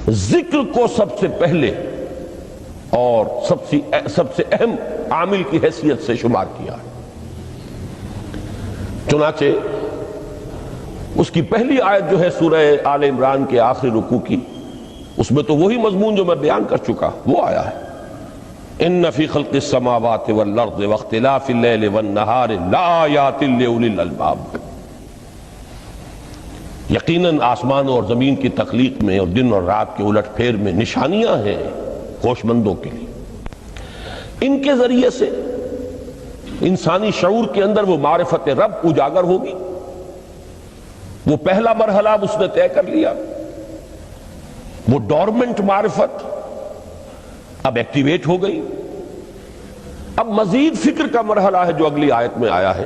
ذکر کو سب سے پہلے اور سب سے اہم عامل کی حیثیت سے شمار کیا ہے۔ چنانچہ اس کی پہلی آیت جو ہے سورہ آل عمران کے آخری رکوع کی، اس میں تو وہی مضمون جو میں بیان کر چکا وہ آیا ہے، ان فی خلق السماوات والارض واختلاف اللیل والنہار لآیات لأولی الالباب، یقیناً آسمان اور زمین کی تخلیق میں اور دن اور رات کے الٹ پھیر میں نشانیاں ہیں ہوش مندوں کے لیے۔ ان کے ذریعے سے انسانی شعور کے اندر وہ معرفت رب اجاگر ہوگی۔ وہ پہلا مرحلہ اس نے طے کر لیا، وہ ڈورمنٹ معرفت اب ایکٹیویٹ ہو گئی۔ اب مزید فکر کا مرحلہ ہے جو اگلی آیت میں آیا ہے،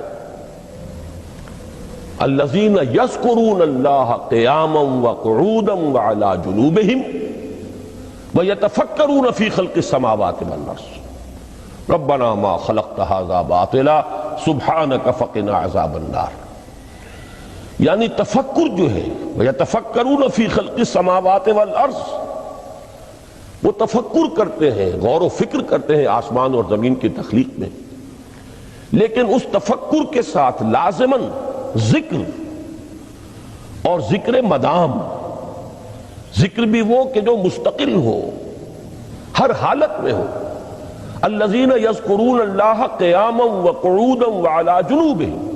الذین یذکرون اللہ قیاما وقعودا وعلی جنوبہم ویتفکرون فی خلق السماوات والارض ربنا ما خلقت ھذا باطلا سبحانک فقنا عذاب النار۔ یعنی تفکر جو ہے ویتفکرون فی خلق السماوات والارض، وہ تفکر کرتے ہیں، غور و فکر کرتے ہیں آسمان اور زمین کی تخلیق میں، لیکن اس تفکر کے ساتھ لازماً ذکر، اور ذکر مدام، ذکر بھی وہ کہ جو مستقل ہو، ہر حالت میں ہو۔ الذین یذکرون اللہ قیاما وقعودا وعلی جنوبہم،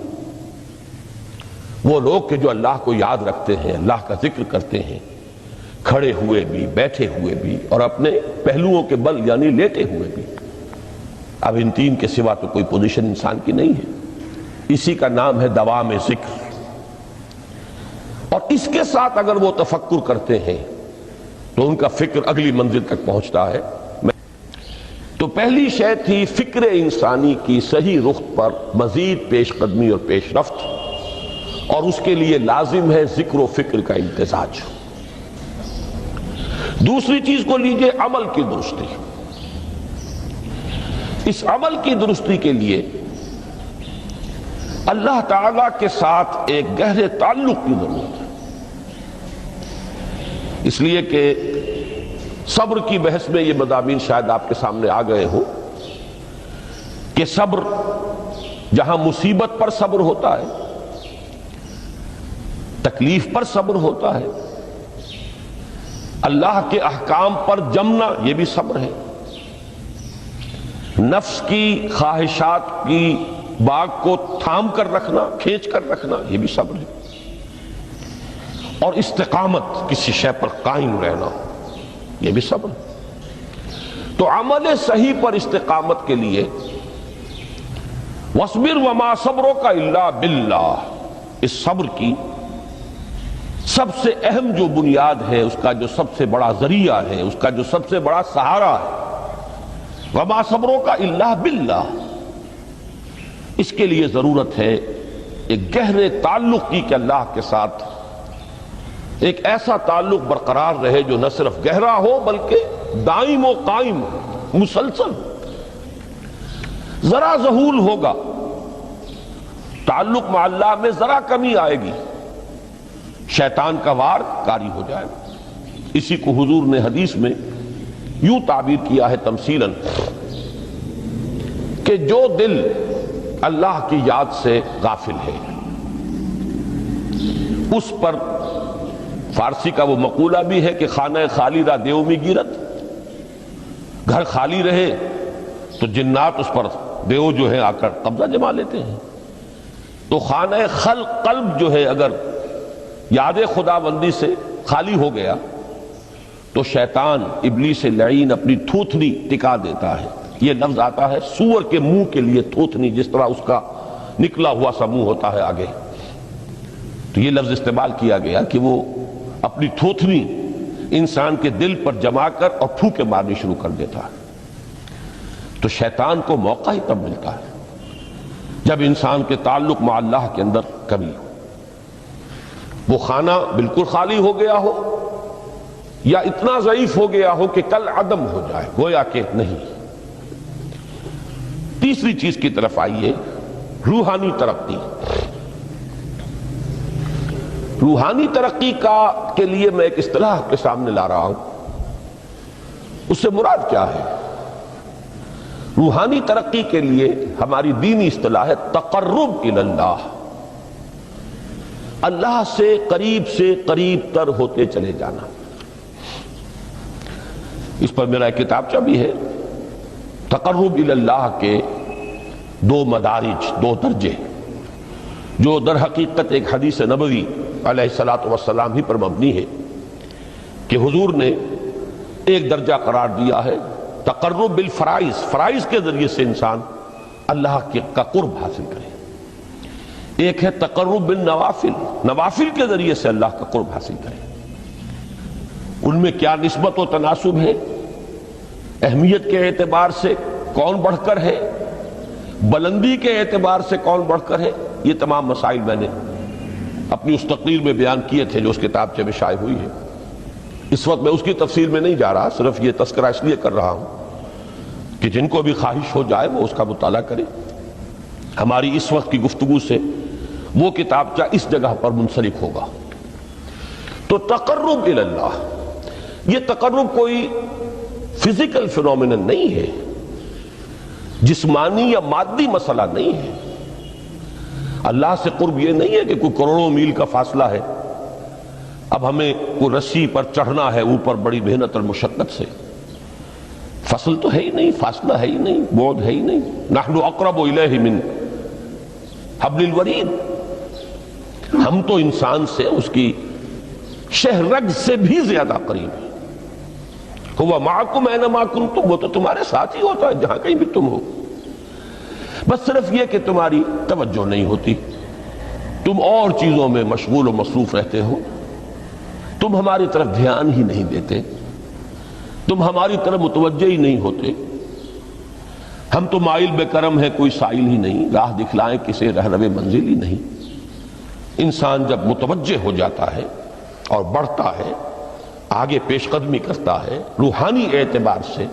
وہ لوگ کہ جو اللہ کو یاد رکھتے ہیں، اللہ کا ذکر کرتے ہیں، کھڑے ہوئے بھی، بیٹھے ہوئے بھی، اور اپنے پہلوؤں کے بل یعنی لیٹے ہوئے بھی۔ اب ان تین کے سوا تو کوئی پوزیشن انسان کی نہیں ہے، اسی کا نام ہے دوام ذکر۔ اور اس کے ساتھ اگر وہ تفکر کرتے ہیں تو ان کا فکر اگلی منزل تک پہنچتا ہے۔ تو پہلی شے تھی فکر انسانی کی صحیح رخ پر مزید پیش قدمی اور پیش رفت، اور اس کے لیے لازم ہے ذکر و فکر کا امتزاج۔ دوسری چیز کو لیجئے عمل کی درستی۔ اس عمل کی درستی کے لیے اللہ تعالیٰ کے ساتھ ایک گہرے تعلق کی ضرورت ہے، اس لیے کہ صبر کی بحث میں یہ مضامین شاید آپ کے سامنے آ گئے ہوں کہ صبر، جہاں مصیبت پر صبر ہوتا ہے، تکلیف پر صبر ہوتا ہے، اللہ کے احکام پر جمنا یہ بھی صبر ہے، نفس کی خواہشات کی باغ کو تھام کر رکھنا، کھینچ کر رکھنا یہ بھی صبر ہے، اور استقامت کسی شے پر قائم رہنا یہ بھی صبر ہے۔ تو عمل صحیح پر استقامت کے لیے وَاصْبِرْ وَمَا صَبْرُكَ إِلَّا بِاللَّهِ، اس صبر کی سب سے اہم جو بنیاد ہے، اس کا جو سب سے بڑا ذریعہ ہے، اس کا جو سب سے بڑا سہارا ہے، وَمَا صَبْرُكَ إِلَّا بِاللَّهِ، اس کے لیے ضرورت ہے ایک گہرے تعلق کی کہ اللہ کے ساتھ ایک ایسا تعلق برقرار رہے جو نہ صرف گہرا ہو بلکہ دائم و قائم، مسلسل۔ ذرا ذہول ہوگا تعلق مع اللہ میں، ذرا کمی آئے گی، شیطان کا وار کاری ہو جائے گا۔ اسی کو حضور نے حدیث میں یوں تعبیر کیا ہے تمثیلاً کہ جو دل اللہ کی یاد سے غافل ہے، اس پر فارسی کا وہ مقولہ بھی ہے کہ خانہ خالی را دیو می گیرت، گھر خالی رہے تو جنات اس پر دیو جو ہے آ کر قبضہ جما لیتے ہیں۔ تو خانہ قلب جو ہے اگر یاد خدا بندی سے خالی ہو گیا تو شیطان ابلیس لعین اپنی تھوتنی ٹکا دیتا ہے۔ یہ لفظ آتا ہے سور کے منہ کے لیے تھوتنی، جس طرح اس کا نکلا ہوا سا منہ ہوتا ہے آگے، تو یہ لفظ استعمال کیا گیا کہ وہ اپنی تھوتنی انسان کے دل پر جما کر اور پھونکے مارنی شروع کر دیتا ہے۔ تو شیطان کو موقع ہی تب ملتا ہے جب انسان کے تعلق مع اللہ کے اندر کمی ہو، وہ خانہ بالکل خالی ہو گیا ہو یا اتنا ضعیف ہو گیا ہو کہ کل عدم ہو جائے، گویا کہ نہیں۔ تیسری چیز کی طرف آئیے، روحانی ترقی۔ روحانی ترقی کے لیے میں ایک اصطلاح کے سامنے لا رہا ہوں، اس سے مراد کیا ہے؟ روحانی ترقی کے لیے ہماری دینی اصطلاح ہے تقرب الی اللہ، اللہ سے قریب تر ہوتے چلے جانا۔ اس پر میرا ایک کتابچہ بھی ہے، تقرب الی اللہ کے 2 مدارج، 2 درجے، جو در حقیقت ایک حدیث نبوی علیہ الصلوۃ والسلام ہی پر مبنی ہے کہ حضور نے ایک درجہ قرار دیا ہے تقرب بالفرائض، فرائض کے ذریعے سے انسان اللہ کا قرب حاصل کرے۔ ایک ہے تقرب بالنوافل، نوافل کے ذریعے سے اللہ کا قرب حاصل کرے۔ ان میں کیا نسبت و تناسب ہے، اہمیت کے اعتبار سے کون بڑھ کر ہے، بلندی کے اعتبار سے کون بڑھ کر ہے، یہ تمام مسائل میں نے اپنی اس تقریر میں بیان کیے تھے جو اس کتابچے میں شائع ہوئی ہے۔ اس وقت میں اس کی تفصیل میں نہیں جا رہا، صرف یہ تذکرہ اس لیے کر رہا ہوں کہ جن کو بھی خواہش ہو جائے وہ اس کا مطالعہ کرے۔ ہماری اس وقت کی گفتگو سے وہ کتابچہ اس جگہ پر منسلک ہوگا۔ تو تقرب الی اللہ، یہ تقرب کوئی فزیکل فینومینن نہیں ہے، جسمانی یا مادی مسئلہ نہیں ہے۔ اللہ سے قرب یہ نہیں ہے کہ کوئی کروڑوں میل کا فاصلہ ہے، اب ہمیں کوئی رسی پر چڑھنا ہے اوپر بڑی محنت اور مشقت سے، فصل تو ہے ہی نہیں، فاصلہ ہے ہی نہیں، بعد ہے ہی نہیں۔ نحن اقرب الیہ من حبل الورید، ہم تو انسان سے اس کی شہرگ سے بھی زیادہ قریب ہیں۔ ہوا معکم اینما کنتم، وہ تو تمہارے ساتھ ہی ہوتا ہے جہاں کہیں بھی تم ہو، بس صرف یہ کہ تمہاری توجہ نہیں ہوتی، تم اور چیزوں میں مشغول و مصروف رہتے ہو، تم ہماری طرف دھیان ہی نہیں دیتے، تم ہماری طرف متوجہ ہی نہیں ہوتے۔ ہم تو مائل بے کرم ہے، کوئی سائل ہی نہیں، راہ دکھلائیں کسے رہنم منزل ہی نہیں۔ انسان جب متوجہ ہو جاتا ہے اور بڑھتا ہے، آگے پیش قدمی کرتا ہے روحانی اعتبار سے،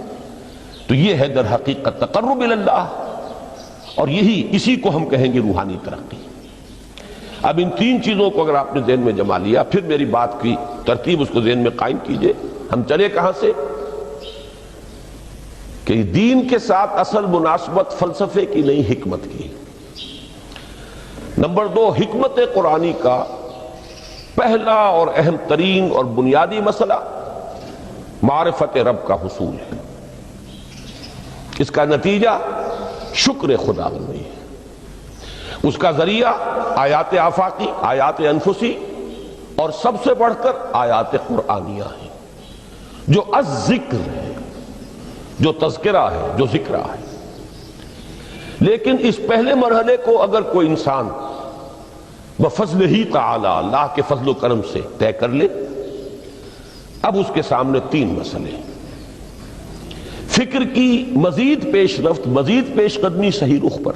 تو یہ ہے در حقیقت تقرب الی اللہ، اور اسی کو ہم کہیں گے روحانی ترقی۔ اب ان 3 چیزوں کو اگر آپ نے ذہن میں جما لیا، پھر میری بات کی ترتیب اس کو ذہن میں قائم کیجئے۔ ہم چلے کہاں سے کہ دین کے ساتھ اصل مناسبت فلسفے کی نہیں، حکمت کی۔ نمبر 2، حکمت قرآنی کا پہلا اور اہم ترین اور بنیادی مسئلہ معرفت رب کا حصول ہے۔ اس کا نتیجہ شکر خدا بندی ہے، اس کا ذریعہ آیات آفاقی، آیات انفسی، اور سب سے بڑھ کر آیات قرآنیہ ہیں جو الذکر ہے، جو تذکرہ ہے، جو ذکرہ ہے۔ لیکن اس پہلے مرحلے کو اگر کوئی انسان بفضل ہی تعالی، اللہ کے فضل و کرم سے طے کر لے، اب اس کے سامنے 3 مسئلے، فکر کی مزید پیش رفت، مزید پیش قدمی صحیح رخ پر،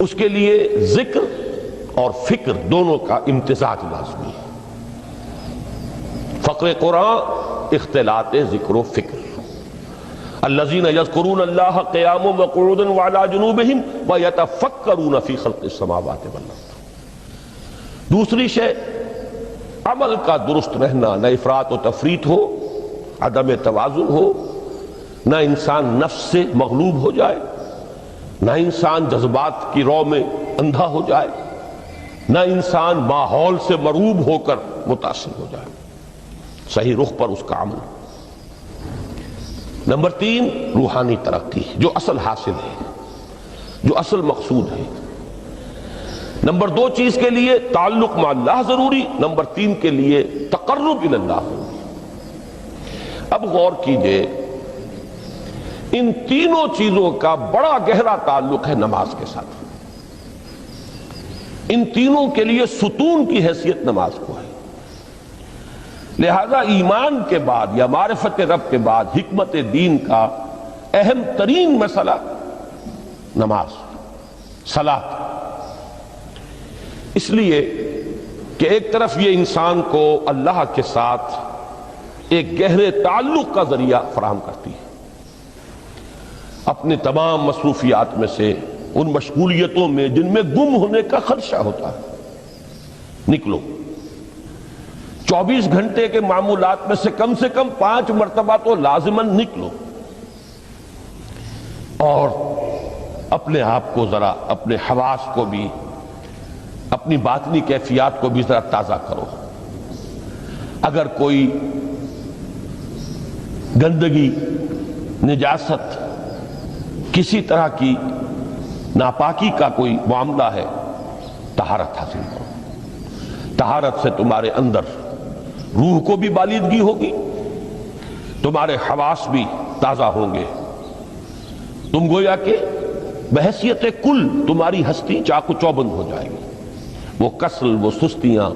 اس کے لیے ذکر اور فکر دونوں کا امتزاج لازمی ہے۔ فقر قرآن اختلاط ذکر و فکر۔ الذین یذکرون اللہ قیاما وقعودا وعلی جنوبہم ویتفکرون فی خلق السماوات والارض۔ دوسری شے عمل کا درست رہنا، نہ افراط و تفریط ہو، عدم توازن ہو، نہ انسان نفس سے مغلوب ہو جائے، نہ انسان جذبات کی رو میں اندھا ہو جائے، نہ انسان ماحول سے مرعوب ہو کر متاثر ہو جائے، صحیح رخ پر اس کا عمل۔ نمبر 3، روحانی ترقی، جو اصل حاصل ہے، جو اصل مقصود ہے۔ نمبر 2 چیز کے لیے تعلق مع اللہ ضروری، نمبر 3 کے لیے تقرب الی اللہ ضروری۔ اب غور کیجئے، ان تینوں چیزوں کا بڑا گہرا تعلق ہے نماز کے ساتھ۔ ان تینوں کے لیے ستون کی حیثیت نماز کو ہے۔ لہذا ایمان کے بعد یا معرفت رب کے بعد حکمت دین کا اہم ترین مسئلہ نماز، صلاۃ۔ اس لیے کہ ایک طرف یہ انسان کو اللہ کے ساتھ ایک گہرے تعلق کا ذریعہ فراہم کرتی ہے، اپنے تمام مصروفیات میں سے، ان مشغولیتوں میں جن میں گم ہونے کا خدشہ ہوتا ہے، نکلو۔ 24 گھنٹے کے معمولات میں سے کم 5 مرتبہ تو لازماً نکلو اور اپنے آپ کو ذرا، اپنے حواس کو بھی، اپنی باطنی کیفیات کو بھی ذرا تازہ کرو۔ اگر کوئی گندگی، نجاست، کسی طرح کی ناپاکی کا کوئی معاملہ ہے، طہارت حاصل کرو۔ طہارت سے تمہارے اندر روح کو بھی بالیدگی ہوگی، تمہارے حواس بھی تازہ ہوں گے، تم گویا کہ بحیثیت کل تمہاری ہستی چاق و چوبند ہو جائے گی، وہ کسل، وہ سستیاں